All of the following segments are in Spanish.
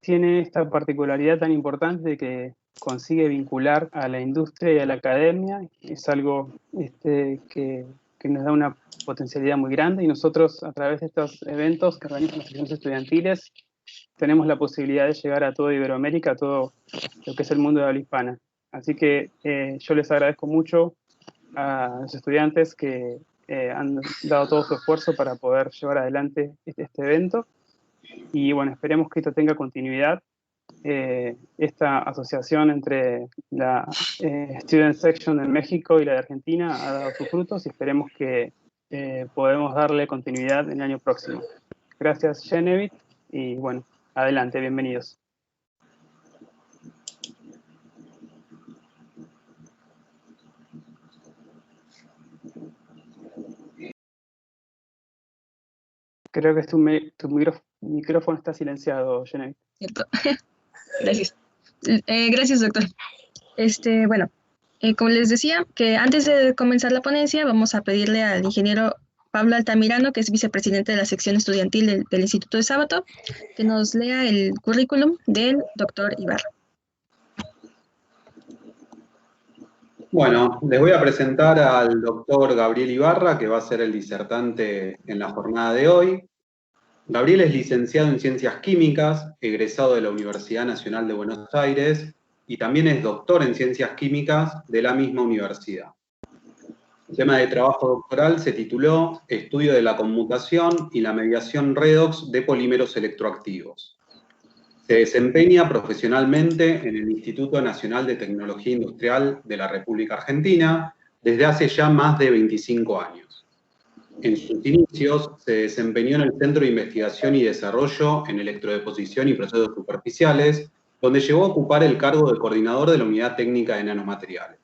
tiene esta particularidad tan importante de que consigue vincular a la industria y a la academia. Es algo que nos da una potencialidad muy grande, y nosotros, a través de estos eventos que organizan las secciones estudiantiles, tenemos la posibilidad de llegar a toda Iberoamérica, a todo lo que es el mundo de habla hispana. Así que yo les agradezco mucho a los estudiantes que han dado todo su esfuerzo para poder llevar adelante este evento. Y bueno, esperemos que esto tenga continuidad. Esta asociación entre la Student Section de México y la de Argentina ha dado sus frutos, y esperemos que podamos darle continuidad en el año próximo. Gracias, Genevieve, y bueno, adelante, bienvenidos. Creo que tu micrófono está silenciado, Genevieve. Cierto. Gracias. Gracias, doctor. Bueno, como les decía, que antes de comenzar la ponencia vamos a pedirle al ingeniero Pablo Altamirano, que es vicepresidente de la sección estudiantil del Instituto de Sábato, que nos lea el currículum del doctor Ibarra. Bueno, les voy a presentar al doctor Gabriel Ibarra, que va a ser el disertante en la jornada de hoy. Gabriel es licenciado en Ciencias Químicas, egresado de la Universidad Nacional de Buenos Aires, y también es doctor en Ciencias Químicas de la misma universidad. El tema de trabajo doctoral se tituló Estudio de la conmutación y la mediación redox de polímeros electroactivos. Se desempeña profesionalmente en el Instituto Nacional de Tecnología Industrial de la República Argentina desde hace ya más de 25 años. En sus inicios se desempeñó en el Centro de Investigación y Desarrollo en Electrodeposición y Procesos Superficiales, donde llegó a ocupar el cargo de coordinador de la Unidad Técnica de Nanomateriales.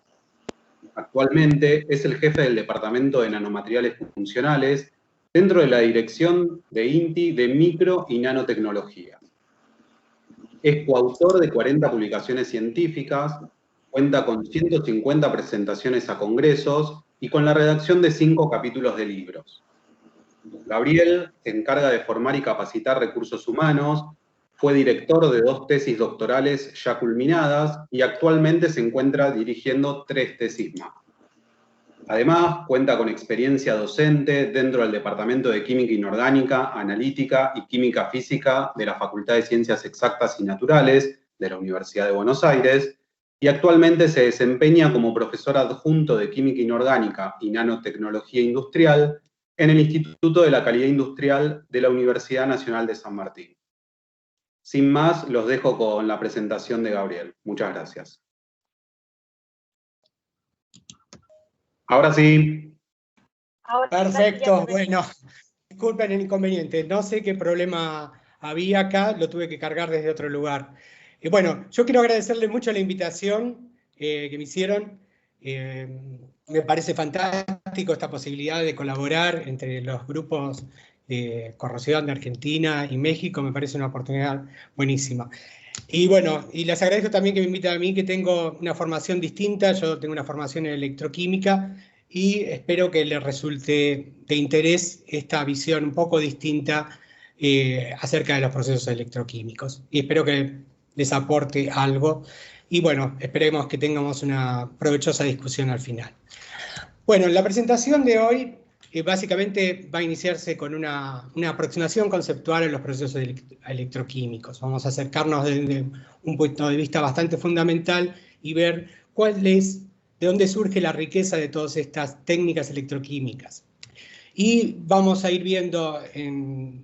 Actualmente es el jefe del Departamento de Nanomateriales Funcionales dentro de la Dirección de INTI de Micro y Nanotecnología. Es coautor de 40 publicaciones científicas, cuenta con 150 presentaciones a congresos y con la redacción de 5 capítulos de libros. Gabriel se encarga de formar y capacitar recursos humanos, fue director de 2 tesis doctorales ya culminadas y actualmente se encuentra dirigiendo 3 tesis más. Además, cuenta con experiencia docente dentro del Departamento de Química Inorgánica, Analítica y Química Física de la Facultad de Ciencias Exactas y Naturales de la Universidad de Buenos Aires, y actualmente se desempeña como profesor adjunto de Química Inorgánica y Nanotecnología Industrial en el Instituto de la Calidad Industrial de la Universidad Nacional de San Martín. Sin más, los dejo con la presentación de Gabriel. Muchas gracias. Ahora sí. Perfecto, bueno, disculpen el inconveniente, no sé qué problema había acá, lo tuve que cargar desde otro lugar. Bueno, yo quiero agradecerle mucho la invitación que me hicieron. Me parece fantástico esta posibilidad de colaborar entre los grupos de corrosión de Argentina y México, me parece una oportunidad buenísima. Y bueno, y les agradezco también que me inviten a mí, que tengo una formación distinta. Yo tengo una formación en electroquímica y espero que les resulte de interés esta visión un poco distinta acerca de los procesos electroquímicos. Y espero que les aporte algo. Y bueno, esperemos que tengamos una provechosa discusión al final. Bueno, la presentación de hoy básicamente va a iniciarse con una aproximación conceptual a los procesos electroquímicos. Vamos a acercarnos desde un punto de vista bastante fundamental y ver de dónde surge la riqueza de todas estas técnicas electroquímicas. Y vamos a ir viendo en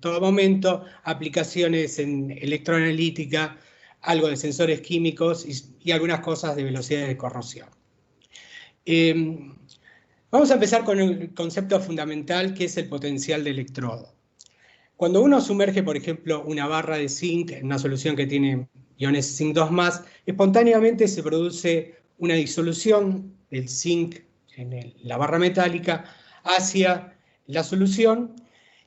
todo momento aplicaciones en electroanalítica, algo de sensores químicos y algunas cosas de velocidad de corrosión. Vamos a empezar con el concepto fundamental, que es el potencial de electrodo. Cuando uno sumerge, por ejemplo, una barra de zinc en una solución que tiene iones zinc 2+, espontáneamente se produce una disolución del zinc en la barra metálica hacia la solución,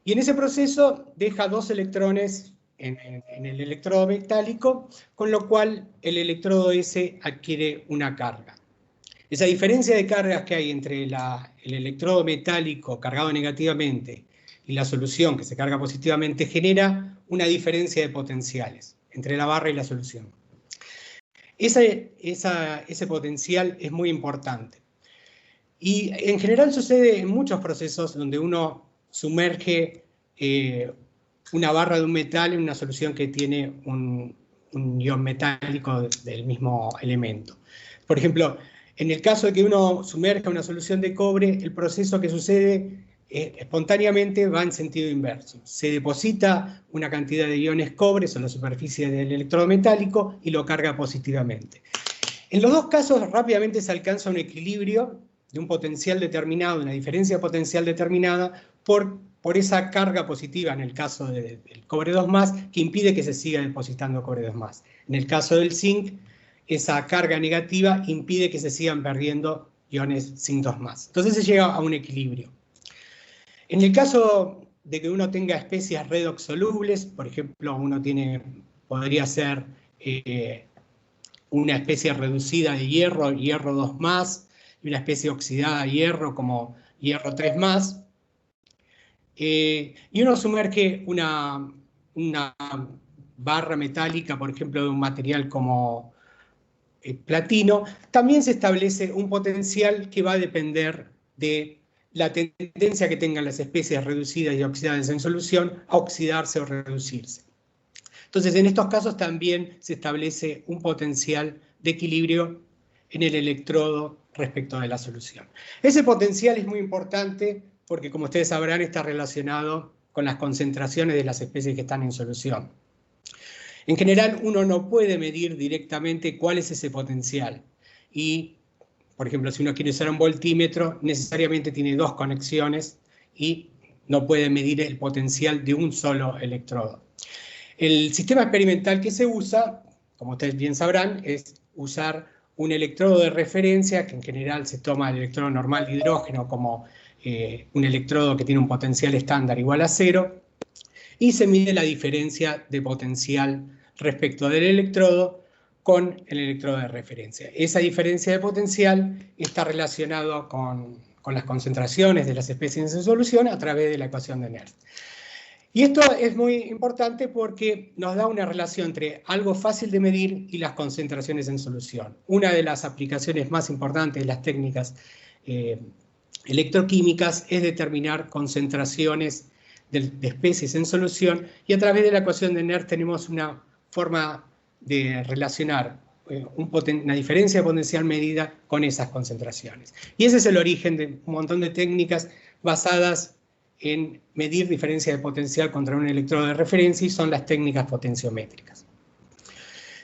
y en ese proceso deja 2 electrones en el electrodo metálico, con lo cual el electrodo ese adquiere una carga. Esa diferencia de cargas que hay entre el electrodo metálico cargado negativamente y la solución que se carga positivamente genera una diferencia de potenciales. entre la barra y la solución. Ese potencial es muy importante. Y en general sucede en muchos procesos donde uno sumerge una barra de un metal en una solución que tiene un ion metálico del mismo elemento. Por ejemplo, en el caso de que uno sumerja una solución de cobre, el proceso que sucede espontáneamente va en sentido inverso. Se deposita una cantidad de iones cobre sobre la superficie del electrodo metálico y lo carga positivamente. En los dos casos rápidamente se alcanza un equilibrio de un potencial determinado, una diferencia potencial determinada por esa carga positiva en el caso del cobre 2+, que impide que se siga depositando cobre 2+. En el caso del zinc, esa carga negativa impide que se sigan perdiendo iones zinc 2+. Entonces se llega a un equilibrio. En el caso de que uno tenga especies redox solubles, por ejemplo, podría ser una especie reducida de hierro 2+, y una especie oxidada de hierro como hierro 3+, y uno sumerge una barra metálica, por ejemplo, de un material como platino, también se establece un potencial que va a depender de la tendencia que tengan las especies reducidas y oxidadas en solución a oxidarse o reducirse. Entonces, en estos casos también se establece un potencial de equilibrio en el electrodo respecto de la solución. Ese potencial es muy importante porque, como ustedes sabrán, está relacionado con las concentraciones de las especies que están en solución. En general, uno no puede medir directamente cuál es ese potencial. Y, por ejemplo, si uno quiere usar un voltímetro, necesariamente tiene dos conexiones y no puede medir el potencial de un solo electrodo. El sistema experimental que se usa, como ustedes bien sabrán, es usar un electrodo de referencia, que en general se toma el electrodo normal de hidrógeno como un electrodo que tiene un potencial estándar igual a 0, y se mide la diferencia de potencial respecto del electrodo con el electrodo de referencia. Esa diferencia de potencial está relacionada con las concentraciones de las especies en solución a través de la ecuación de Nernst. Y esto es muy importante porque nos da una relación entre algo fácil de medir y las concentraciones en solución. Una de las aplicaciones más importantes de las técnicas electroquímicas es determinar concentraciones de especies en solución, y a través de la ecuación de Nernst tenemos una forma de relacionar una diferencia de potencial medida con esas concentraciones. Y ese es el origen de un montón de técnicas basadas en medir diferencia de potencial contra un electrodo de referencia, y son las técnicas potenciométricas.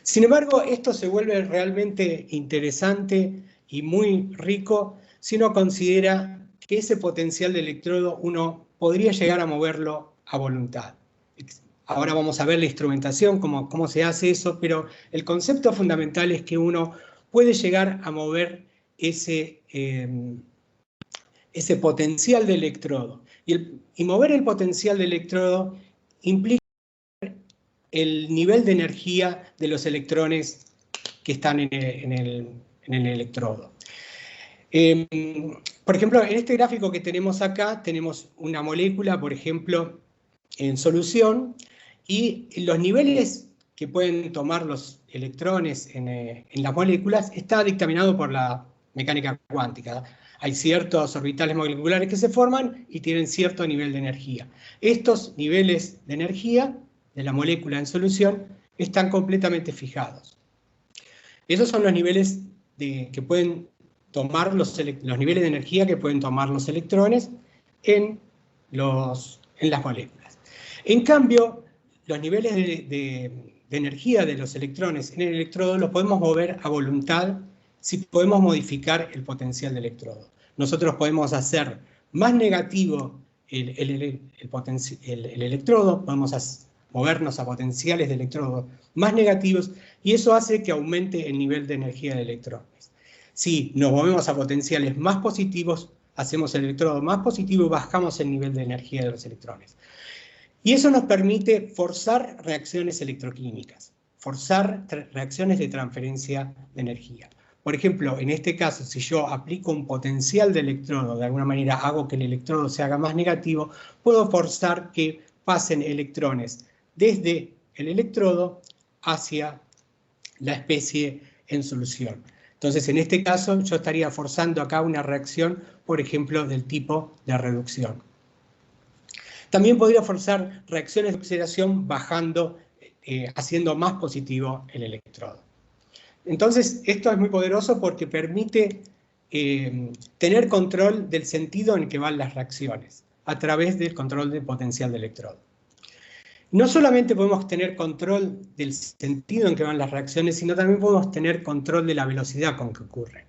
Sin embargo, esto se vuelve realmente interesante y muy rico si uno considera que ese potencial de electrodo uno podría llegar a moverlo a voluntad. Ahora vamos a ver la instrumentación, cómo se hace eso, pero el concepto fundamental es que uno puede llegar a mover ese potencial de electrodo. Y mover el potencial de electrodo implica el nivel de energía de los electrones que están en el electrodo. Por ejemplo, en este gráfico que tenemos acá, tenemos una molécula, por ejemplo, en solución, y los niveles que pueden tomar los electrones en las moléculas está dictaminado por la mecánica cuántica. Hay ciertos orbitales moleculares que se forman y tienen cierto nivel de energía. Estos niveles de energía de la molécula en solución están completamente fijados. Esos son los niveles que pueden tomar los niveles de energía que pueden tomar los electrones en las moléculas. En cambio, los niveles de energía de los electrones en el electrodo los podemos mover a voluntad si podemos modificar el potencial del electrodo. Nosotros podemos hacer más negativo el electrodo, podemos movernos a potenciales de electrodo más negativos, y eso hace que aumente el nivel de energía de electrones. Si nos movemos a potenciales más positivos, hacemos el electrodo más positivo y bajamos el nivel de energía de los electrones. Y eso nos permite forzar reacciones electroquímicas, forzar reacciones de transferencia de energía. Por ejemplo, en este caso, si yo aplico un potencial de electrodo, de alguna manera hago que el electrodo se haga más negativo, puedo forzar que pasen electrones desde el electrodo hacia la especie en solución. Entonces, en este caso, yo estaría forzando acá una reacción, por ejemplo, del tipo de reducción. También podría forzar reacciones de oxidación bajando, haciendo más positivo el electrodo. Entonces, esto es muy poderoso porque permite tener control del sentido en que van las reacciones, a través del control del potencial de electrodo. No solamente podemos tener control del sentido en que van las reacciones, sino también podemos tener control de la velocidad con que ocurren.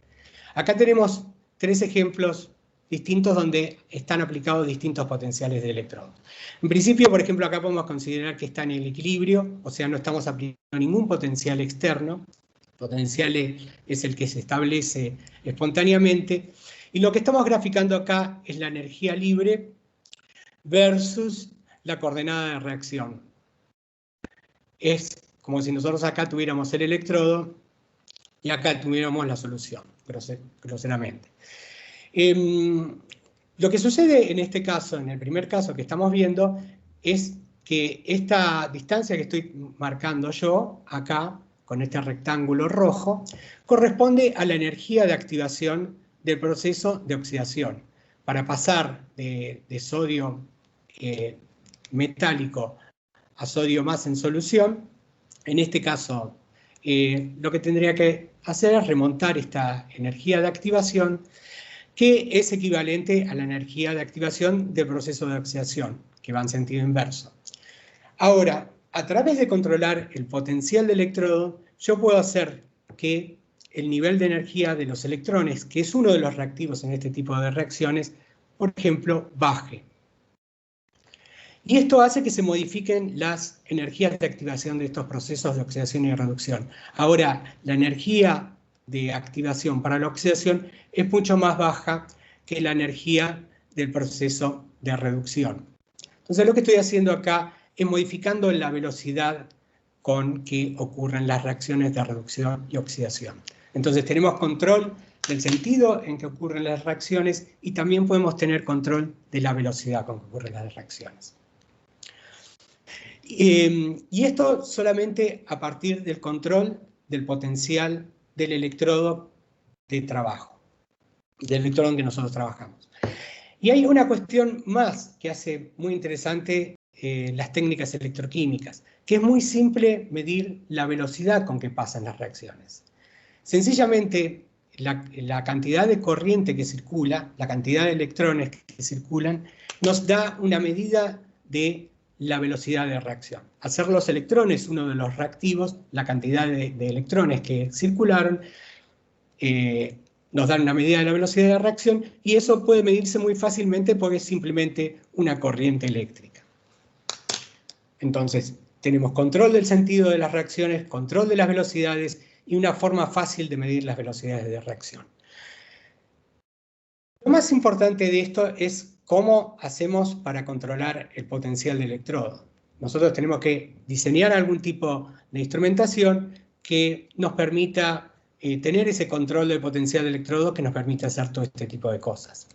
Acá tenemos 3 ejemplos distintos donde están aplicados distintos potenciales de electrodo. En principio, por ejemplo, acá podemos considerar que está en el equilibrio, o sea, no estamos aplicando ningún potencial externo. El potencial es el que se establece espontáneamente. Y lo que estamos graficando acá es la energía libre versus la coordenada de reacción. Es como si nosotros acá tuviéramos el electrodo y acá tuviéramos la solución, groseramente. Lo que sucede en este caso, en el primer caso que estamos viendo, es que esta distancia que estoy marcando yo, acá, con este rectángulo rojo, corresponde a la energía de activación del proceso de oxidación. Para pasar de sodio metálico a sodio más en solución, en este caso lo que tendría que hacer es remontar esta energía de activación, que es equivalente a la energía de activación del proceso de oxidación, que va en sentido inverso. Ahora, a través de controlar el potencial del electrodo, yo puedo hacer que el nivel de energía de los electrones, que es uno de los reactivos en este tipo de reacciones, por ejemplo, baje. Y esto hace que se modifiquen las energías de activación de estos procesos de oxidación y reducción. Ahora, la energía de activación para la oxidación es mucho más baja que la energía del proceso de reducción. Entonces, lo que estoy haciendo acá es modificando la velocidad con que ocurren las reacciones de reducción y oxidación. Entonces, tenemos control del sentido en que ocurren las reacciones y también podemos tener control de la velocidad con que ocurren las reacciones. Y esto solamente a partir del control del potencial del electrodo de trabajo, del electrodo en que nosotros trabajamos. Y hay una cuestión más que hace muy interesante las técnicas electroquímicas, que es muy simple medir la velocidad con que pasan las reacciones. Sencillamente, la cantidad de corriente que circula, la cantidad de electrones que circulan, nos da una medida de la velocidad de reacción. Al ser los electrones uno de los reactivos, la cantidad de electrones que circularon nos dan una medida de la velocidad de reacción y eso puede medirse muy fácilmente porque es simplemente una corriente eléctrica. Entonces, tenemos control del sentido de las reacciones, control de las velocidades y una forma fácil de medir las velocidades de reacción. Lo más importante de esto es cómo hacemos para controlar el potencial del electrodo. Nosotros tenemos que diseñar algún tipo de instrumentación que nos permita tener ese control del potencial del electrodo que nos permite hacer todo este tipo de cosas.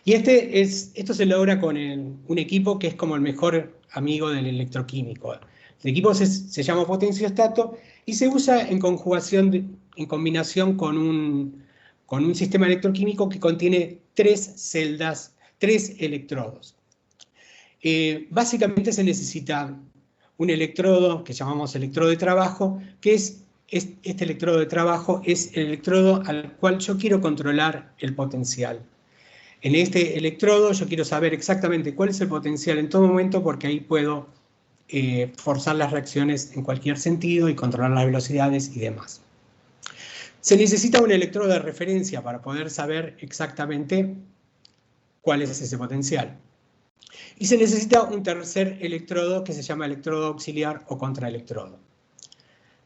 Y esto se logra con un equipo que es como el mejor amigo del electroquímico. El equipo se llama potenciostato y se usa en combinación con un sistema electroquímico que contiene 3 celdas, 3 electrodos. Básicamente se necesita un electrodo que llamamos electrodo de trabajo, que este electrodo de trabajo es el electrodo al cual yo quiero controlar el potencial. En este electrodo yo quiero saber exactamente cuál es el potencial en todo momento porque ahí puedo forzar las reacciones en cualquier sentido y controlar las velocidades y demás. Se necesita un electrodo de referencia para poder saber exactamente cuál es ese potencial. Y se necesita un tercer electrodo que se llama electrodo auxiliar o contraelectrodo.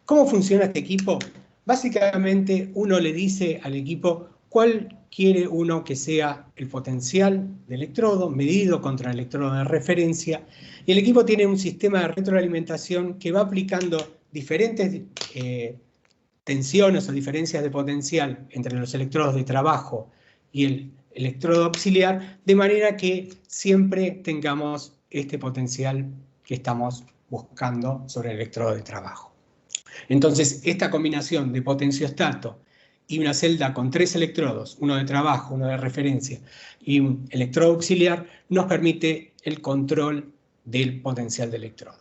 ¿Cómo funciona este equipo? Básicamente uno le dice al equipo cuál quiere uno que sea el potencial del electrodo medido contra el electrodo de referencia y el equipo tiene un sistema de retroalimentación que va aplicando diferentes tensiones o diferencias de potencial entre los electrodos de trabajo y el electrodo auxiliar, de manera que siempre tengamos este potencial que estamos buscando sobre el electrodo de trabajo. Entonces, esta combinación de potenciostato y una celda con 3 electrodos, uno de trabajo, uno de referencia y un electrodo auxiliar, nos permite el control del potencial de electrodo.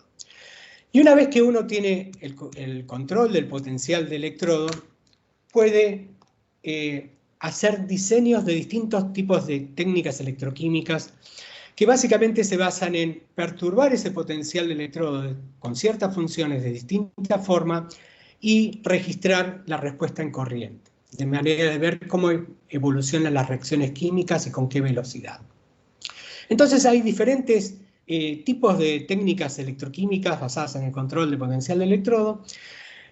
Y una vez que uno tiene el control del potencial de electrodo, puede hacer diseños de distintos tipos de técnicas electroquímicas que básicamente se basan en perturbar ese potencial de electrodo con ciertas funciones de distinta forma y registrar la respuesta en corriente, de manera de ver cómo evolucionan las reacciones químicas y con qué velocidad. Entonces hay diferentes tipos de técnicas electroquímicas basadas en el control del potencial del electrodo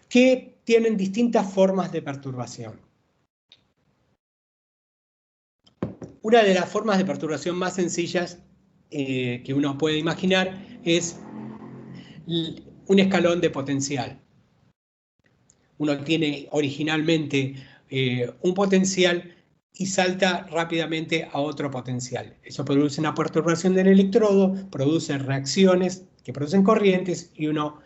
que tienen distintas formas de perturbación. Una de las formas de perturbación más sencillas que uno puede imaginar es un escalón de potencial. Uno tiene originalmente un potencial y salta rápidamente a otro potencial. Eso produce una perturbación del electrodo, produce reacciones que producen corrientes y uno,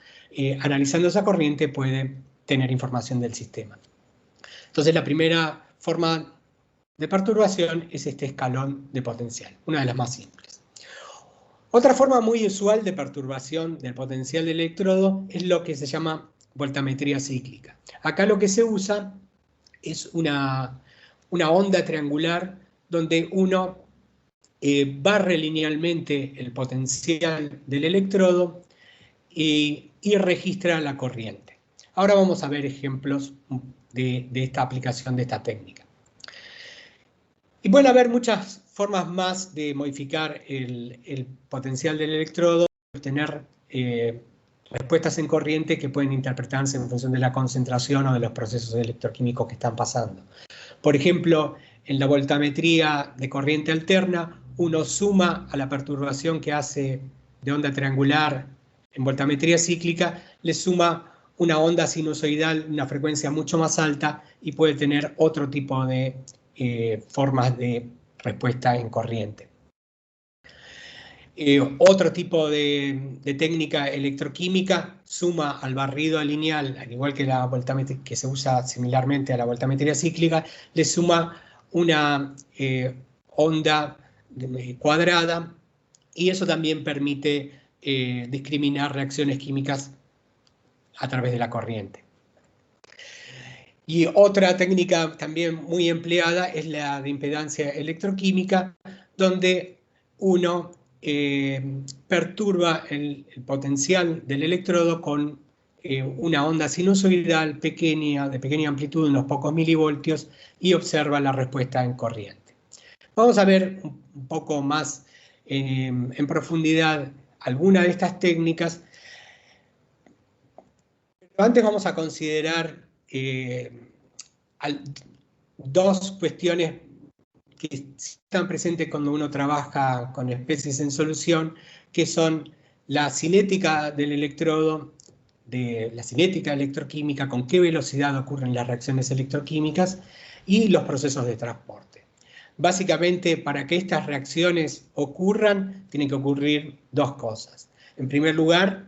analizando esa corriente, puede tener información del sistema. Entonces, la primera forma de perturbación es este escalón de potencial, una de las más simples. Otra forma muy usual de perturbación del potencial del electrodo es lo que se llama voltametría cíclica. Acá lo que se usa es una onda triangular donde uno barre linealmente el potencial del electrodo y registra la corriente. Ahora vamos a ver ejemplos de esta aplicación de esta técnica. Y pueden haber muchas formas más de modificar el potencial del electrodo, obtener respuestas en corriente que pueden interpretarse en función de la concentración o de los procesos electroquímicos que están pasando. Por ejemplo, en la voltametría de corriente alterna, uno suma a la perturbación que hace de onda triangular en voltametría cíclica, le suma una onda sinusoidal, una frecuencia mucho más alta y puede tener otro tipo de formas de respuesta en corriente. Otro tipo de técnica electroquímica suma al barrido lineal, al igual que la voltametría, que se usa similarmente a la voltametría cíclica, le suma una onda cuadrada y eso también permite discriminar reacciones químicas a través de la corriente. Y otra técnica también muy empleada es la de impedancia electroquímica, donde uno perturba el potencial del electrodo con una onda sinusoidal pequeña, de pequeña amplitud, unos pocos milivoltios, y observa la respuesta en corriente. Vamos a ver un poco más en profundidad alguna de estas técnicas. Pero antes vamos a considerar dos cuestiones que están presentes cuando uno trabaja con especies en solución, que son la cinética del electrodo, la cinética electroquímica, con qué velocidad ocurren las reacciones electroquímicas, y los procesos de transporte. Básicamente, para que estas reacciones ocurran, tienen que ocurrir dos cosas. En primer lugar,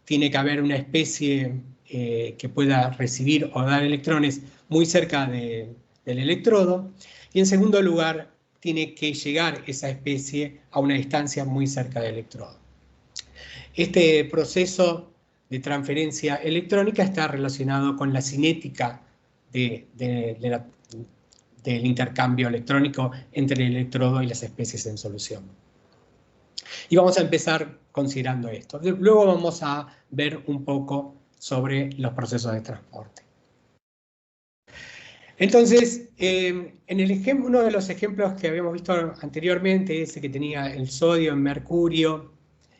tiene que haber una especie que pueda recibir o dar electrones muy cerca del electrodo, y en segundo lugar, tiene que llegar esa especie a una distancia muy cerca del electrodo. Este proceso de transferencia electrónica está relacionado con la cinética del intercambio electrónico entre el electrodo y las especies en solución. Y vamos a empezar considerando esto. Luego vamos a ver un poco sobre los procesos de transporte. Entonces, uno de los ejemplos que habíamos visto anteriormente, ese que tenía el sodio en mercurio,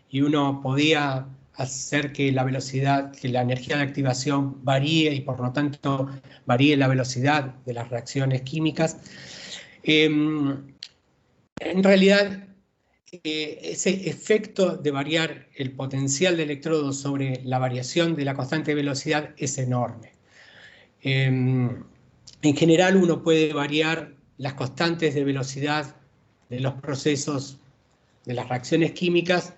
y uno podía hacer que la velocidad, que la energía de activación varíe y por lo tanto varíe la velocidad de las reacciones químicas. En realidad, ese efecto de variar el potencial del electrodo sobre la variación de la constante de velocidad es enorme. En general, uno puede variar las constantes de velocidad de los procesos, de las reacciones químicas,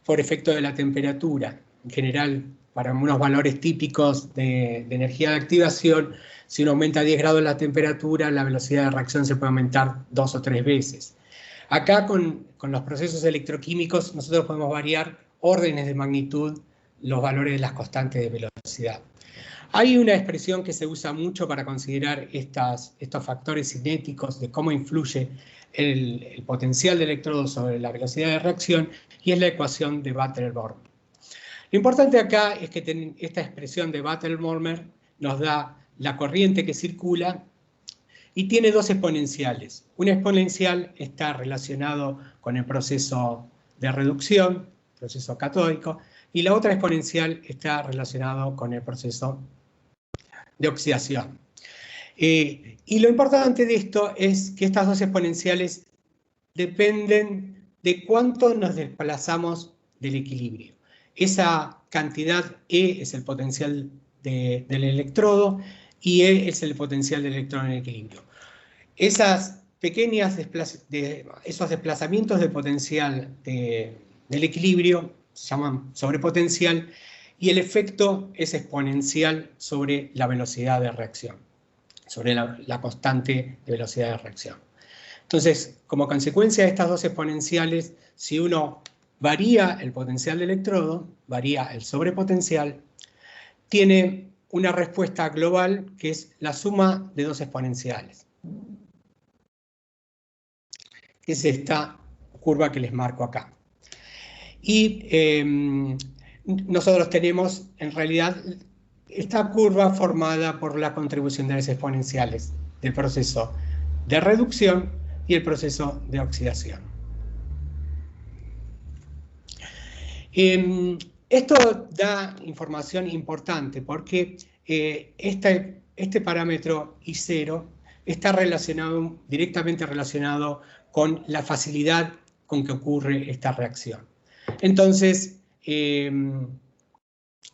por efecto de la temperatura. En general, para unos valores típicos de energía de activación, si uno aumenta 10 grados la temperatura, la velocidad de reacción se puede aumentar 2 o 3 veces. Acá con los procesos electroquímicos nosotros podemos variar órdenes de magnitud los valores de las constantes de velocidad. Hay una expresión que se usa mucho para considerar estos factores cinéticos de cómo influye el potencial del electrodo sobre la velocidad de reacción, y es la ecuación de Butler-Born. Lo importante acá es que esta expresión de Butler-Born nos da la corriente que circula y tiene dos exponenciales. Una exponencial está relacionado con el proceso de reducción, proceso catódico, y la otra exponencial está relacionado con el proceso de oxidación. Y lo importante de esto es que estas dos exponenciales dependen de cuánto nos desplazamos del equilibrio. Esa cantidad E es el potencial del electrodo y E es el potencial del electrón en equilibrio. Esos desplazamientos de potencial del equilibrio se llaman sobrepotencial, y el efecto es exponencial sobre la velocidad de reacción, sobre la constante de velocidad de reacción. Entonces, como consecuencia de estas dos exponenciales, si uno varía el potencial del electrodo, varía el sobrepotencial, tiene una respuesta global que es la suma de dos exponenciales. Es esta curva que les marco acá. Y nosotros tenemos, en realidad, esta curva formada por la contribución de las exponenciales del proceso de reducción y el proceso de oxidación. Esto da información importante porque este parámetro I0 está directamente relacionado con la facilidad con que ocurre esta reacción. Entonces,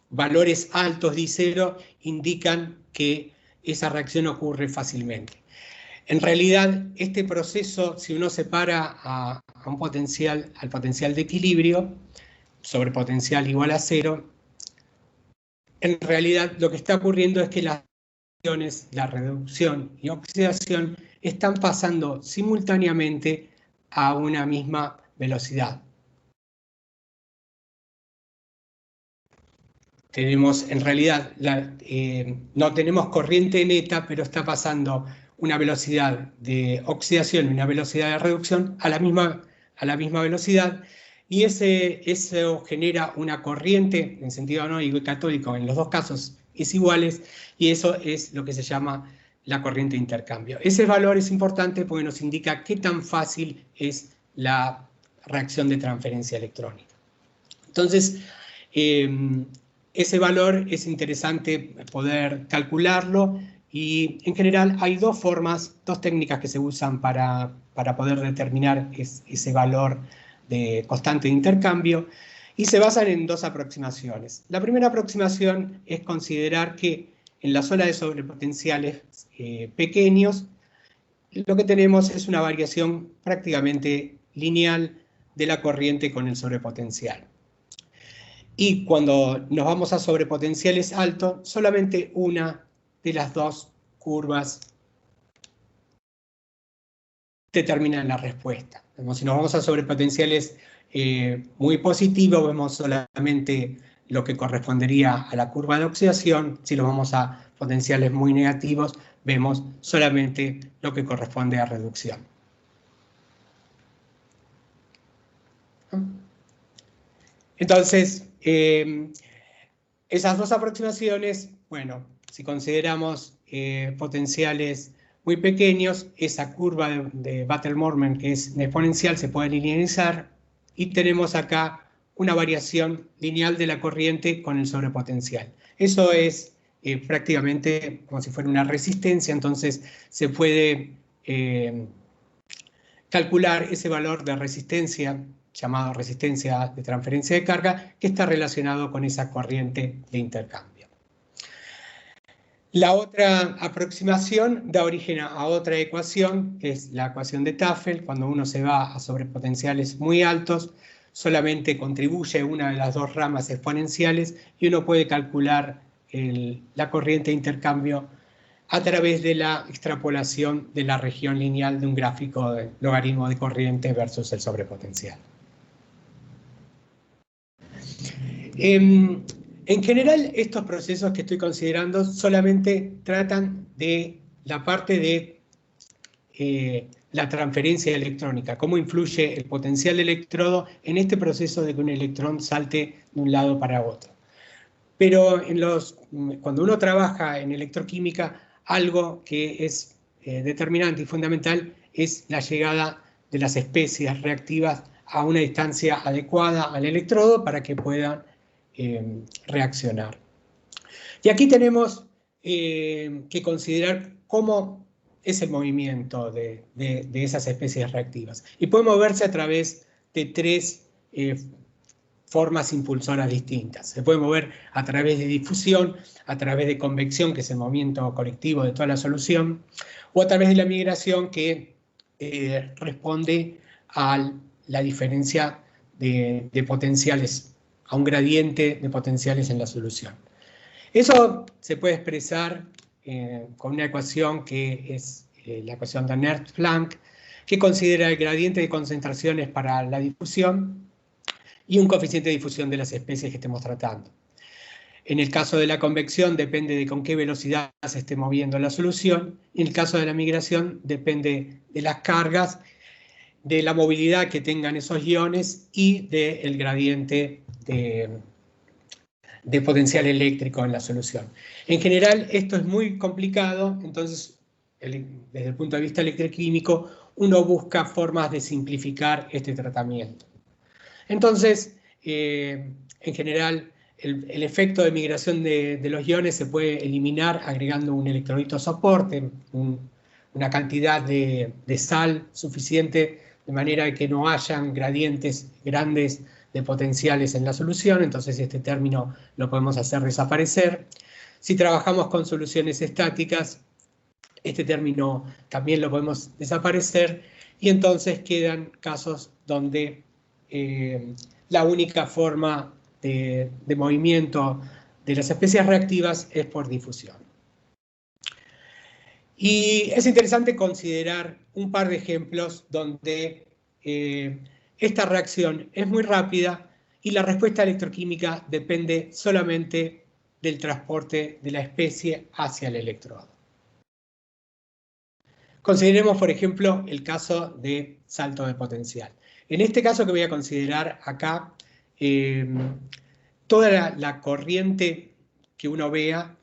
valores altos de I0 indican que esa reacción ocurre fácilmente. En realidad, este proceso, si uno separa al potencial de equilibrio, sobrepotencial igual a 0, en realidad lo que está ocurriendo es que las reacciones, la reducción y oxidación, están pasando simultáneamente a una misma velocidad. Tenemos, en realidad, no tenemos corriente neta, pero está pasando una velocidad de oxidación y una velocidad de reducción a la misma velocidad, y eso genera una corriente en sentido anódico y catódico, en los dos casos es iguales, y eso es lo que se llama la corriente de intercambio. Ese valor es importante porque nos indica qué tan fácil es la reacción de transferencia electrónica. Entonces, ese valor es interesante poder calcularlo, y en general hay dos técnicas que se usan para poder determinar ese valor de constante de intercambio, y se basan en dos aproximaciones. La primera aproximación es considerar que en la zona de sobrepotenciales pequeños, lo que tenemos es una variación prácticamente lineal de la corriente con el sobrepotencial. Y cuando nos vamos a sobrepotenciales altos, solamente una de las dos curvas determina la respuesta. Si nos vamos a sobrepotenciales muy positivos, vemos solamente lo que correspondería a la curva de oxidación. Si nos vamos a potenciales muy negativos, vemos solamente lo que corresponde a reducción. Entonces, esas dos aproximaciones, bueno, si consideramos potenciales muy pequeños, esa curva de Butler-Born, que es exponencial, se puede linearizar, y tenemos acá una variación lineal de la corriente con el sobrepotencial. Eso es prácticamente como si fuera una resistencia, entonces se puede calcular ese valor de resistencia, llamado resistencia de transferencia de carga, que está relacionado con esa corriente de intercambio. La otra aproximación da origen a otra ecuación, que es la ecuación de Tafel. Cuando uno se va a sobrepotenciales muy altos, solamente contribuye una de las dos ramas exponenciales y uno puede calcular la corriente de intercambio a través de la extrapolación de la región lineal de un gráfico de logaritmo de corriente versus el sobrepotencial. En general, estos procesos que estoy considerando solamente tratan de la parte de la transferencia electrónica, cómo influye el potencial del electrodo en este proceso de que un electrón salte de un lado para otro. Pero cuando uno trabaja en electroquímica, algo que es determinante y fundamental es la llegada de las especies reactivas a una distancia adecuada al electrodo para que puedan reaccionar. Y aquí tenemos que considerar cómo es el movimiento de esas especies reactivas. Y puede moverse a través de tres formas impulsoras distintas. Se puede mover a través de difusión, a través de convección, que es el movimiento colectivo de toda la solución, o a través de la migración, que responde a la diferencia de potenciales, a un gradiente de potenciales en la solución. Eso se puede expresar con una ecuación que es la ecuación de Nernst-Planck, que considera el gradiente de concentraciones para la difusión y un coeficiente de difusión de las especies que estemos tratando. En el caso de la convección depende de con qué velocidad se esté moviendo la solución, y en el caso de la migración depende de las cargas, de la movilidad que tengan esos iones y del gradiente de potencial eléctrico en la solución. En general esto es muy complicado, entonces desde el punto de vista electroquímico uno busca formas de simplificar este tratamiento. Entonces, en general, el efecto de migración de los iones se puede eliminar agregando un electrolito soporte, una cantidad de sal suficiente de manera que no hayan gradientes grandes de potenciales en la solución, entonces este término lo podemos hacer desaparecer. Si trabajamos con soluciones estáticas, este término también lo podemos desaparecer, y entonces quedan casos donde la única forma de movimiento de las especies reactivas es por difusión. Y es interesante considerar un par de ejemplos donde esta reacción es muy rápida y la respuesta electroquímica depende solamente del transporte de la especie hacia el electrodo. Consideremos, por ejemplo, el caso de salto de potencial. En este caso que voy a considerar acá, toda la corriente que uno vea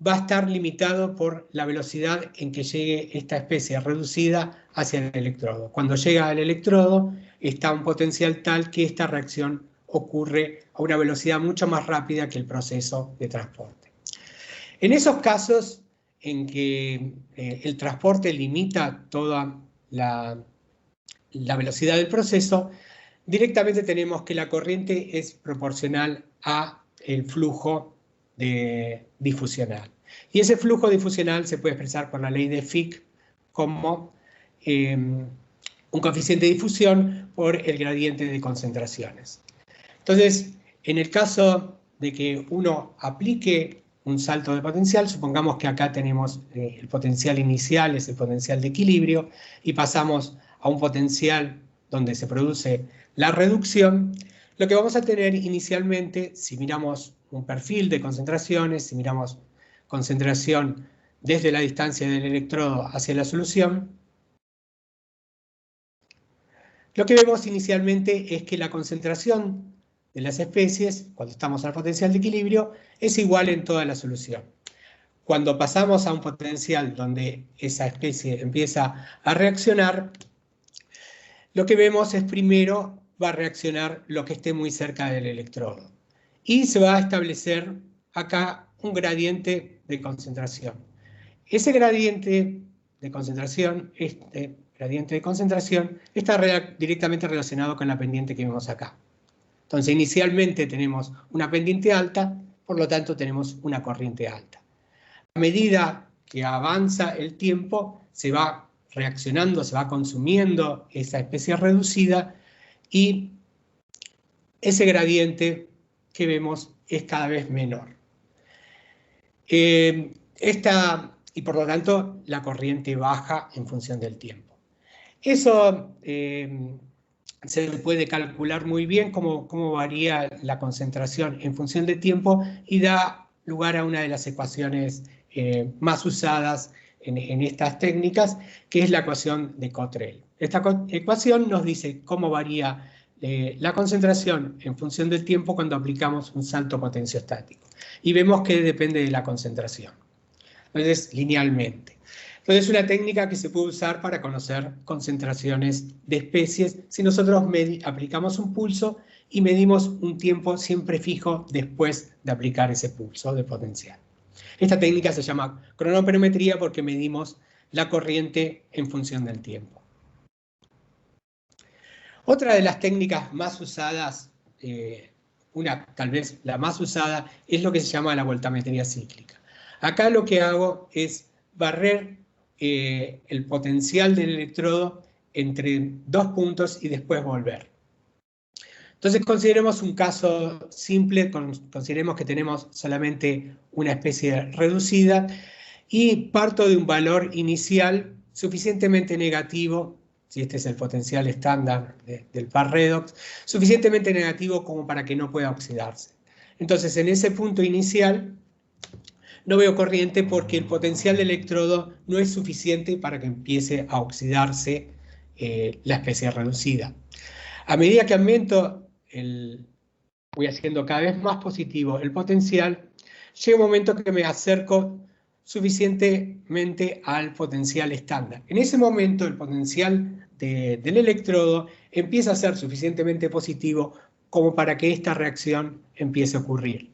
va a estar limitado por la velocidad en que llegue esta especie reducida hacia el electrodo. Cuando llega al electrodo está un potencial tal que esta reacción ocurre a una velocidad mucho más rápida que el proceso de transporte. En esos casos en que el transporte limita toda la velocidad del proceso, directamente tenemos que la corriente es proporcional al flujo difusional. Y ese flujo difusional se puede expresar por la ley de Fick como un coeficiente de difusión por el gradiente de concentraciones. Entonces, en el caso de que uno aplique un salto de potencial, supongamos que acá tenemos el potencial inicial, es el potencial de equilibrio, y pasamos a un potencial donde se produce la reducción, lo que vamos a tener inicialmente, si miramos un perfil de concentraciones, si miramos concentración desde la distancia del electrodo hacia la solución, lo que vemos inicialmente es que la concentración de las especies, cuando estamos al potencial de equilibrio, es igual en toda la solución. Cuando pasamos a un potencial donde esa especie empieza a reaccionar, lo que vemos es primero va a reaccionar lo que esté muy cerca del electrodo. Y se va a establecer acá un gradiente de concentración. Ese gradiente de concentración, está directamente relacionado con la pendiente que vemos acá. Entonces, inicialmente tenemos una pendiente alta, por lo tanto tenemos una corriente alta. A medida que avanza el tiempo, se va reaccionando, se va consumiendo esa especie reducida y ese gradiente que vemos es cada vez menor. Y por lo tanto la corriente baja en función del tiempo. Eso se puede calcular muy bien cómo varía la concentración en función del tiempo y da lugar a una de las ecuaciones más usadas en estas técnicas, que es la ecuación de Cottrell. Esta ecuación nos dice cómo varía la concentración en función del tiempo cuando aplicamos un salto potenciostático. Y vemos que depende de la concentración. Entonces, linealmente. Entonces, es una técnica que se puede usar para conocer concentraciones de especies si nosotros aplicamos un pulso y medimos un tiempo siempre fijo después de aplicar ese pulso de potencial. Esta técnica se llama cronoperometría porque medimos la corriente en función del tiempo. Otra de las técnicas más usadas, tal vez la más usada, es lo que se llama la voltametría cíclica. Acá lo que hago es barrer el potencial del electrodo entre dos puntos y después volver. Entonces consideremos un caso simple, consideremos que tenemos solamente una especie reducida y parto de un valor inicial suficientemente negativo, si este es el potencial estándar del par redox, suficientemente negativo como para que no pueda oxidarse. Entonces en ese punto inicial no veo corriente porque el potencial del electrodo no es suficiente para que empiece a oxidarse la especie reducida. A medida que aumento, voy haciendo cada vez más positivo el potencial, llega un momento que me acerco suficientemente al potencial estándar. En ese momento el potencial del electrodo empieza a ser suficientemente positivo como para que esta reacción empiece a ocurrir.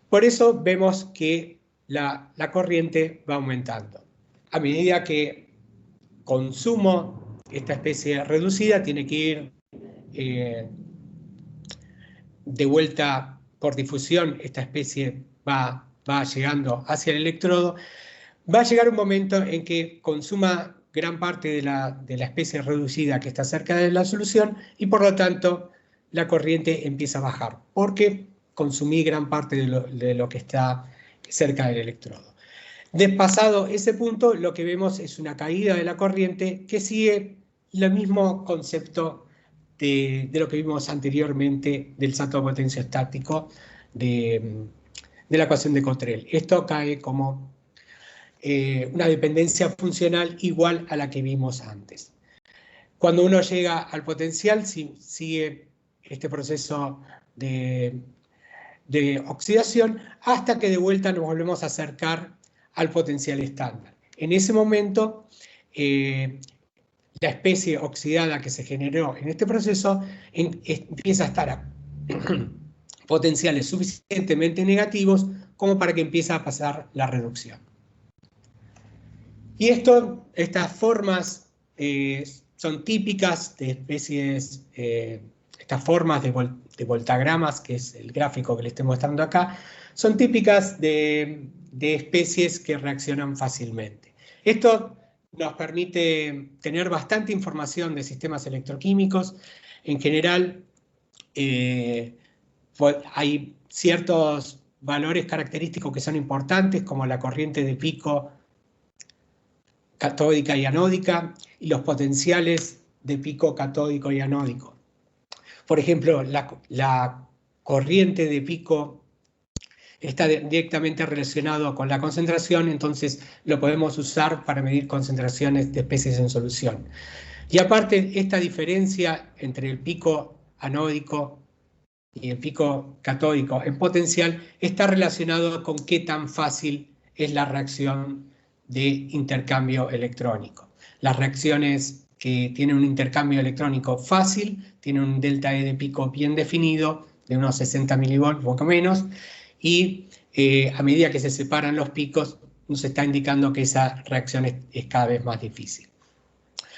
Por eso vemos que la corriente va aumentando. A medida que consumo esta especie reducida, tiene que ir de vuelta por difusión, esta especie va llegando hacia el electrodo. Va a llegar un momento en que consuma gran parte de la especie reducida que está cerca de la solución y por lo tanto la corriente empieza a bajar, porque consumí gran parte de lo que está cerca del electrodo. Pasado ese punto, lo que vemos es una caída de la corriente que sigue el mismo concepto de lo que vimos anteriormente del salto potenciostático de la ecuación de Cottrell. Esto cae como una dependencia funcional igual a la que vimos antes. Cuando uno llega al potencial, sigue este proceso de oxidación hasta que de vuelta nos volvemos a acercar al potencial estándar. En ese momento, la especie oxidada que se generó en este proceso empieza a estar a potenciales suficientemente negativos como para que empiece a pasar la reducción. Y estas formas son típicas de especies, estas formas de voltagramas, que es el gráfico que les estoy mostrando acá, son típicas de especies que reaccionan fácilmente. Esto nos permite tener bastante información de sistemas electroquímicos. En general, hay ciertos valores característicos que son importantes, como la corriente de pico catódica y anódica, y los potenciales de pico catódico y anódico. Por ejemplo, la corriente de pico está directamente relacionado con la concentración, entonces lo podemos usar para medir concentraciones de especies en solución. Y aparte, esta diferencia entre el pico anódico y el pico catódico en potencial está relacionado con qué tan fácil es la reacción de intercambio electrónico. Las reacciones que tienen un intercambio electrónico fácil tienen un delta E de pico bien definido, de unos 60 milivolts, poco menos, y a medida que se separan los picos, nos está indicando que esa reacción es cada vez más difícil.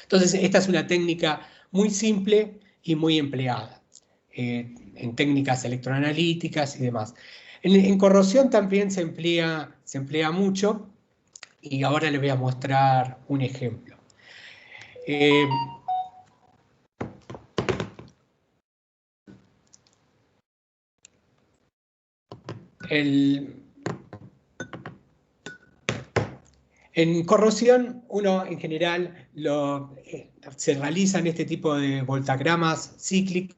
Entonces, esta es una técnica muy simple y muy empleada en técnicas electroanalíticas y demás. En corrosión también se emplea mucho, y ahora les voy a mostrar un ejemplo. En corrosión, uno en general se realizan este tipo de voltagramas cíclicos,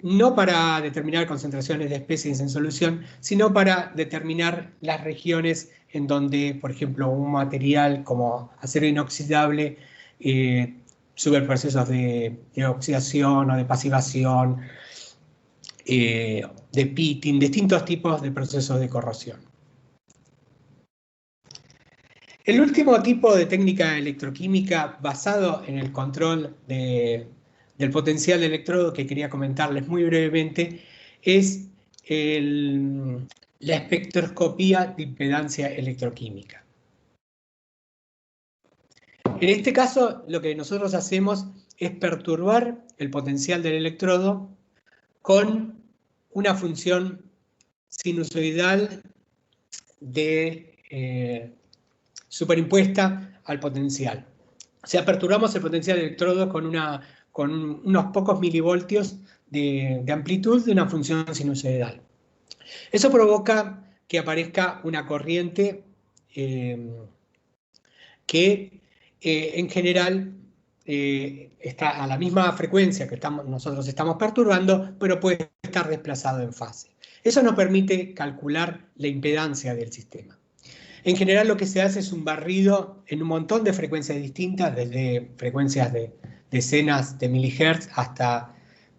no para determinar concentraciones de especies en solución, sino para determinar las regiones en donde, por ejemplo, un material como acero inoxidable sube procesos de oxidación o de pasivación, de pitting, distintos tipos de procesos de corrosión. El último tipo de técnica electroquímica basado en el control del potencial de electrodo que quería comentarles muy brevemente es la espectroscopía de impedancia electroquímica. En este caso, lo que nosotros hacemos es perturbar el potencial del electrodo con una función sinusoidal superimpuesta al potencial. O sea, perturbamos el potencial del electrodo con unos pocos milivoltios de amplitud de una función sinusoidal. Eso provoca que aparezca una corriente que en general está a la misma frecuencia que nosotros estamos perturbando, pero puede estar desplazado en fase. Eso nos permite calcular la impedancia del sistema. En general lo que se hace es un barrido en un montón de frecuencias distintas, desde frecuencias de decenas de milihertz hasta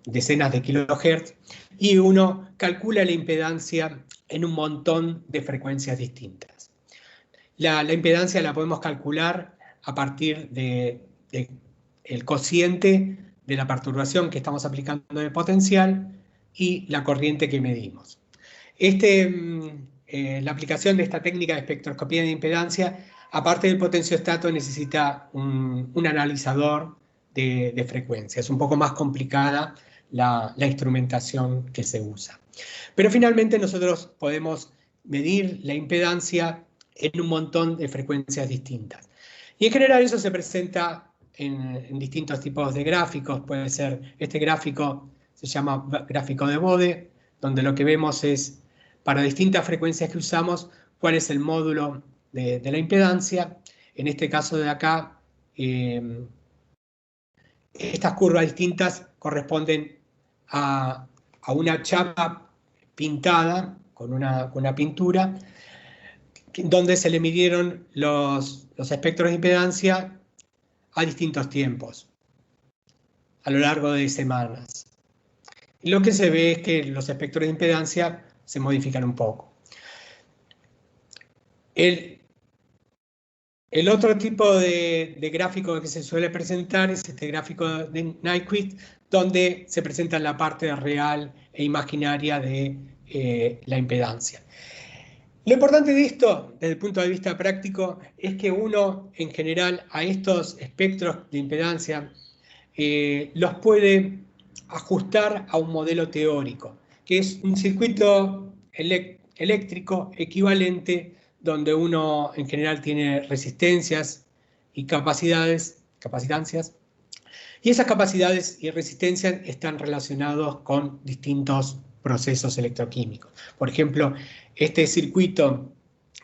decenas de kilohertz, y uno calcula la impedancia en un montón de frecuencias distintas. La impedancia la podemos calcular a partir del cociente de la perturbación que estamos aplicando de potencial y la corriente que medimos. La aplicación de esta técnica de espectroscopía de impedancia, aparte del potenciostato, necesita un analizador de frecuencia. Es un poco más complicada la instrumentación que se usa. Pero finalmente nosotros podemos medir la impedancia en un montón de frecuencias distintas. Y en general eso se presenta en distintos tipos de gráficos. Puede ser, este gráfico se llama gráfico de Bode, donde lo que vemos es, para distintas frecuencias que usamos, cuál es el módulo de la impedancia. En este caso de acá, estas curvas distintas corresponden a una chapa pintada con una pintura, donde se le midieron los espectros de impedancia a distintos tiempos, a lo largo de semanas. Y lo que se ve es que los espectros de impedancia se modifican un poco. El otro tipo de gráfico que se suele presentar es este gráfico de Nyquist, donde se presenta la parte real e imaginaria de la impedancia. Lo importante de esto, desde el punto de vista práctico, es que uno, en general, a estos espectros de impedancia los puede ajustar a un modelo teórico, que es un circuito eléctrico equivalente, donde uno en general tiene resistencias y capacidades, y esas capacidades y resistencias están relacionados con distintos procesos electroquímicos. Por ejemplo, este circuito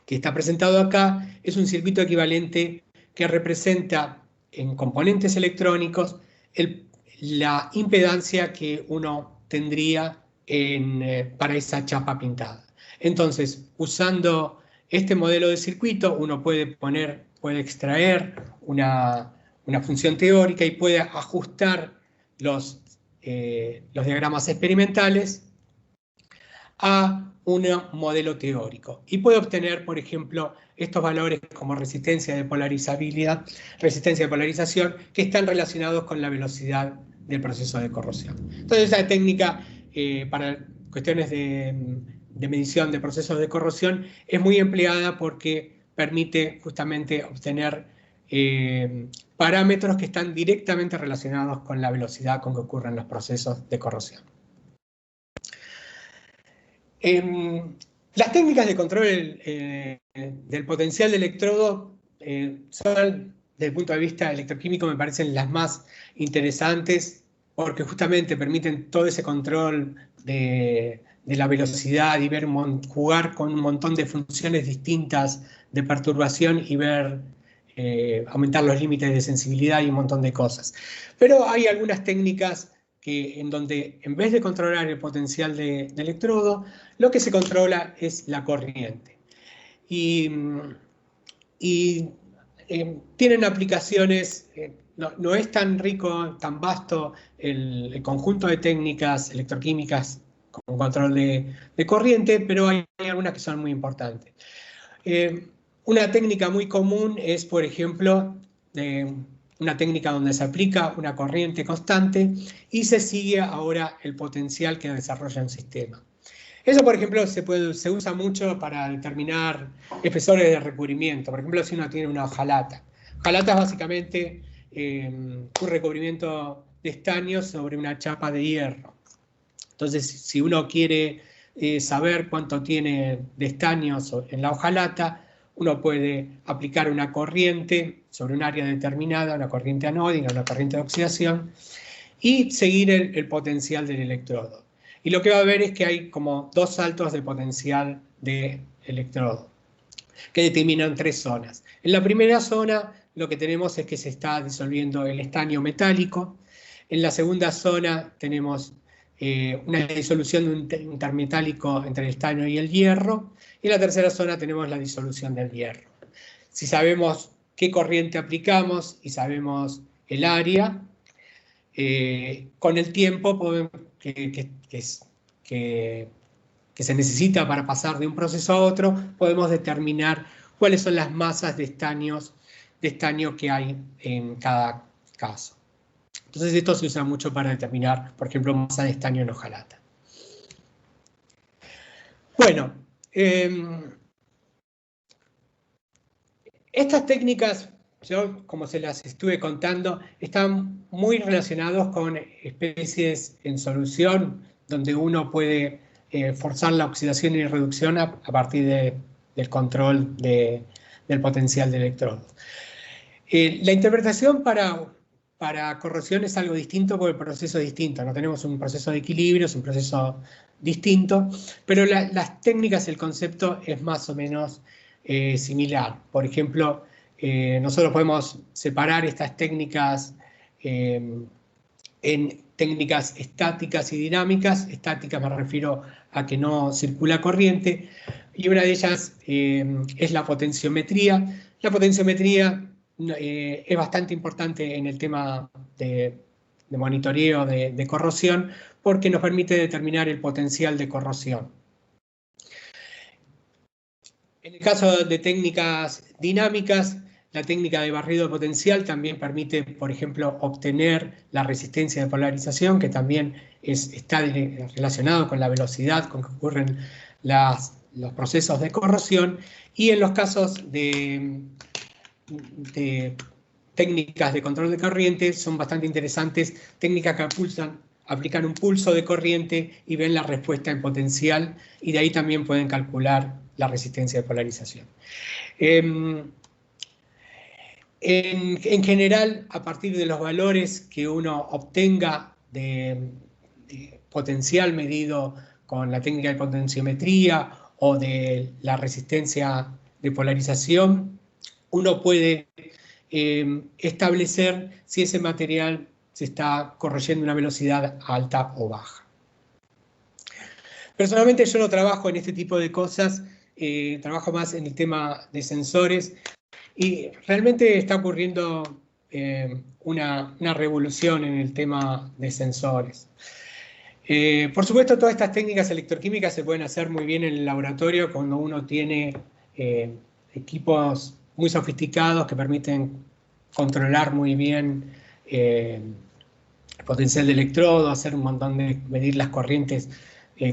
que está presentado acá es un circuito equivalente que representa en componentes electrónicos la impedancia que uno tendría para esa chapa pintada. Entonces, usando este modelo de circuito, uno puede extraer una función teórica y puede ajustar los diagramas experimentales a un modelo teórico. Y puede obtener, por ejemplo, estos valores como resistencia de polarización, que están relacionados con la velocidad del proceso de corrosión. Entonces, esa técnica para cuestiones de medición de procesos de corrosión es muy empleada porque permite justamente obtener parámetros que están directamente relacionados con la velocidad con que ocurren los procesos de corrosión. Las técnicas de control del potencial del electrodo son, desde el punto de vista electroquímico, me parecen las más interesantes, porque justamente permiten todo ese control de de la velocidad y ver jugar con un montón de funciones distintas de perturbación y ver aumentar los límites de sensibilidad y un montón de cosas. Pero hay algunas técnicas en donde en vez de controlar el potencial de electrodo, lo que se controla es la corriente. Y tienen aplicaciones, no es tan rico, tan vasto el conjunto de técnicas electroquímicas con control de corriente, pero hay algunas que son muy importantes. Una técnica muy común es, por ejemplo, una técnica donde se aplica una corriente constante y se sigue ahora el potencial que desarrolla un sistema. Eso, por ejemplo, se usa mucho para determinar espesores de recubrimiento. Por ejemplo, si uno tiene una hojalata. Hojalata es básicamente un recubrimiento de estaño sobre una chapa de hierro. Entonces, si uno quiere saber cuánto tiene de estaños en la hojalata, uno puede aplicar una corriente sobre un área determinada, una corriente anódica, una corriente de oxidación, y seguir el potencial del electrodo. Y lo que va a ver es que hay como dos saltos de potencial de electrodo, que determinan tres zonas. En la primera zona lo que tenemos es que se está disolviendo el estaño metálico. En la segunda zona tenemos una disolución de un intermetálico entre el estaño y el hierro. Y en la tercera zona tenemos la disolución del hierro. Si sabemos qué corriente aplicamos y sabemos el área, con el tiempo que se necesita para pasar de un proceso a otro, podemos determinar cuáles son las masas de estaño que hay en cada caso. Entonces esto se usa mucho para determinar, por ejemplo, masa de estaño en hojalata. Bueno, estas técnicas, yo como se las estuve contando, están muy relacionados con especies en solución, donde uno puede forzar la oxidación y reducción a partir del control del potencial de electrodos. La interpretación para corrosión es algo distinto porque el proceso es distinto. No tenemos un proceso de equilibrio, es un proceso distinto, pero las técnicas, el concepto es más o menos similar. Por ejemplo, nosotros podemos separar estas técnicas en técnicas estáticas y dinámicas. Estáticas me refiero a que no circula corriente, y una de ellas es la potenciometría. La potenciometría es bastante importante en el tema de monitoreo de corrosión, porque nos permite determinar el potencial de corrosión. En el caso de técnicas dinámicas, la técnica de barrido potencial también permite, por ejemplo, obtener la resistencia de polarización, que también está relacionado con la velocidad con que ocurren los procesos de corrosión. Y en los casos de técnicas de control de corriente son bastante interesantes, técnicas que aplican un pulso de corriente y ven la respuesta en potencial, y de ahí también pueden calcular la resistencia de polarización. En general, a partir de los valores que uno obtenga de potencial medido con la técnica de potenciometría o de la resistencia de polarización, uno puede establecer si ese material se está corroyendo a una velocidad alta o baja. Personalmente yo no trabajo en este tipo de cosas, trabajo más en el tema de sensores, y realmente está ocurriendo una revolución en el tema de sensores. Por supuesto, todas estas técnicas electroquímicas se pueden hacer muy bien en el laboratorio cuando uno tiene equipos muy sofisticados que permiten controlar muy bien el potencial de electrodo, hacer un montón medir las corrientes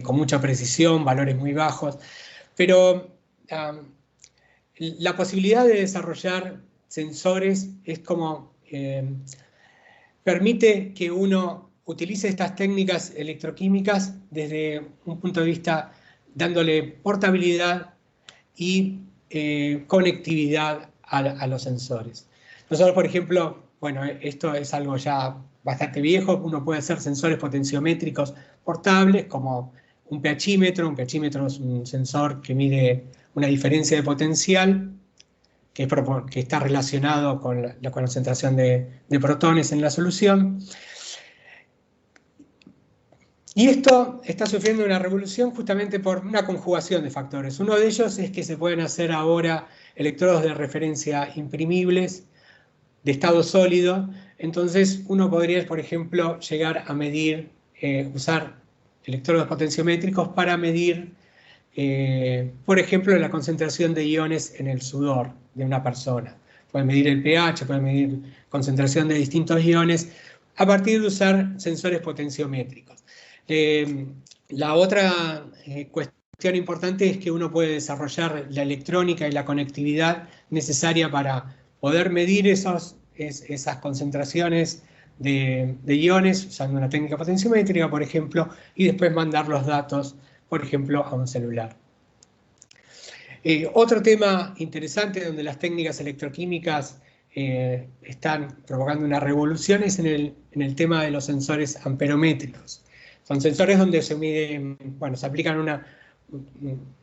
con mucha precisión, valores muy bajos. Pero la posibilidad de desarrollar sensores es como permite que uno utilice estas técnicas electroquímicas desde un punto de vista dándole portabilidad y conectividad a los sensores. Nosotros, por ejemplo, bueno, esto es algo ya bastante viejo, uno puede hacer sensores potenciométricos portables, como un pHímetro. Un pHímetro es un sensor que mide una diferencia de potencial que está relacionado con la concentración de protones en la solución. Y esto está sufriendo una revolución justamente por una conjugación de factores. Uno de ellos es que se pueden hacer ahora electrodos de referencia imprimibles de estado sólido. Entonces uno podría, por ejemplo, llegar a medir, usar electrodos potenciométricos para medir, por ejemplo, la concentración de iones en el sudor de una persona. Pueden medir el pH, pueden medir concentración de distintos iones a partir de usar sensores potenciométricos. La otra cuestión importante es que uno puede desarrollar la electrónica y la conectividad necesaria para poder medir esas concentraciones de iones usando una técnica potenciométrica, por ejemplo, y después mandar los datos, por ejemplo, a un celular. Otro tema interesante donde las técnicas electroquímicas están provocando una revolución es en el tema de los sensores amperométricos. Son sensores donde se mide, bueno, se aplican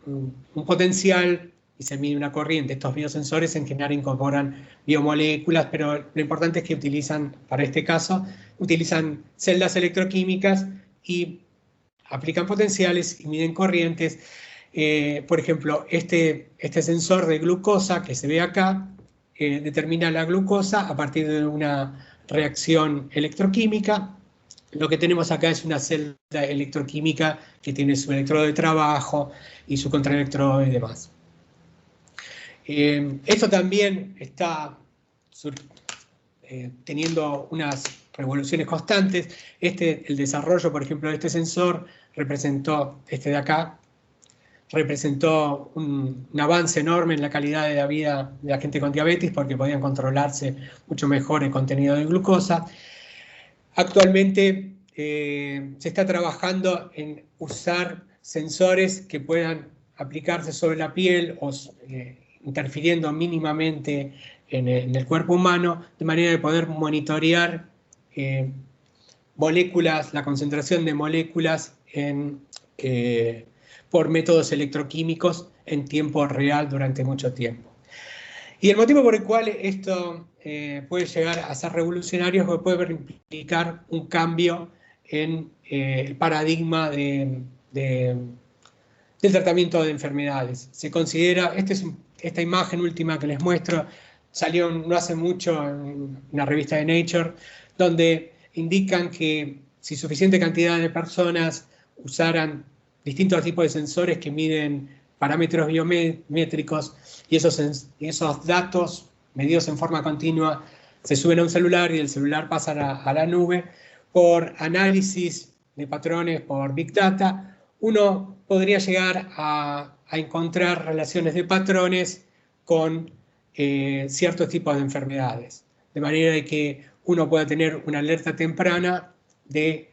un potencial y se mide una corriente. Estos biosensores en general incorporan biomoléculas, pero lo importante es que utilizan, para este caso, utilizan celdas electroquímicas y aplican potenciales y miden corrientes. Por ejemplo, este sensor de glucosa que se ve acá determina la glucosa a partir de una reacción electroquímica. Lo que tenemos acá es una celda electroquímica que tiene su electrodo de trabajo y su contraelectrodo y demás. Esto también está teniendo unas revoluciones constantes. El desarrollo, por ejemplo, de este sensor representó, este de acá, representó un avance enorme en la calidad de la vida de la gente con diabetes porque podían controlarse mucho mejor el contenido de glucosa. Actualmente se está trabajando en usar sensores que puedan aplicarse sobre la piel o interfiriendo mínimamente en el cuerpo humano, de manera de poder monitorear moléculas, la concentración de moléculas por métodos electroquímicos en tiempo real durante mucho tiempo. Y el motivo por el cual esto puede llegar a ser revolucionario es que puede implicar un cambio en el paradigma del tratamiento de enfermedades. Se considera, esta imagen última que les muestro, salió no hace mucho en una revista de Nature, donde indican que si suficiente cantidad de personas usaran distintos tipos de sensores que miden parámetros biométricos y esos datos medidos en forma continua se suben a un celular y el celular pasa a la nube, por análisis de patrones, por Big Data, uno podría llegar a encontrar relaciones de patrones con ciertos tipos de enfermedades, de manera de que uno pueda tener una alerta temprana de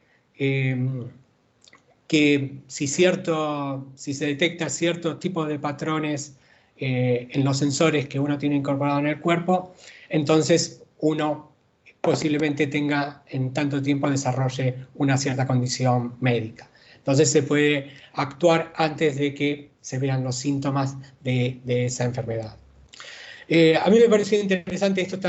que si se detecta cierto tipo de patrones en los sensores que uno tiene incorporado en el cuerpo, entonces uno posiblemente tenga en tanto tiempo desarrolle una cierta condición médica. Entonces se puede actuar antes de que se vean los síntomas de esa enfermedad. A mí me pareció interesante, esto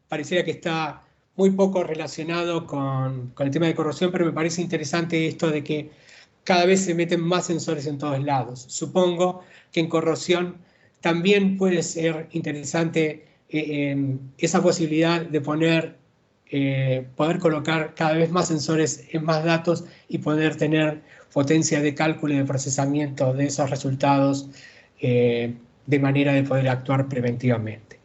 pareciera que está muy poco relacionado con el tema de corrosión, pero me parece interesante esto de que cada vez se meten más sensores en todos lados. Supongo que en corrosión también puede ser interesante esa posibilidad de poder colocar cada vez más sensores en más datos y poder tener potencia de cálculo y de procesamiento de esos resultados de manera de poder actuar preventivamente.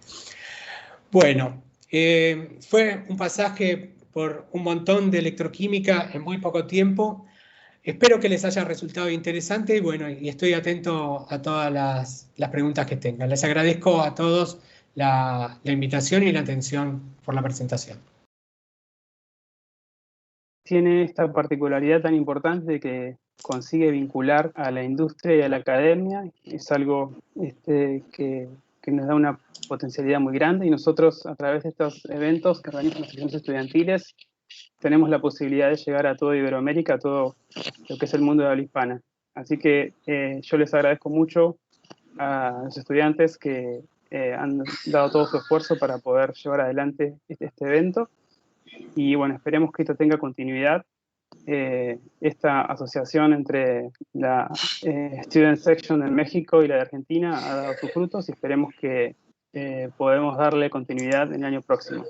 Bueno, fue un pasaje por un montón de electroquímica en muy poco tiempo. Espero que les haya resultado interesante y bueno, y estoy atento a todas las preguntas que tengan. Les agradezco a todos la invitación y la atención por la presentación. Tiene esta particularidad tan importante de que consigue vincular a la industria y a la academia. Es algo que nos da una potencialidad muy grande y nosotros a través de estos eventos que organizan las asociaciones estudiantiles tenemos la posibilidad de llegar a toda Iberoamérica, a todo lo que es el mundo de habla hispana. Así que yo les agradezco mucho a los estudiantes que han dado todo su esfuerzo para poder llevar adelante este evento. Y bueno, esperemos que esto tenga continuidad. Esta asociación entre la Student Section en México y la de Argentina ha dado sus frutos y esperemos que podemos darle continuidad en el año próximo.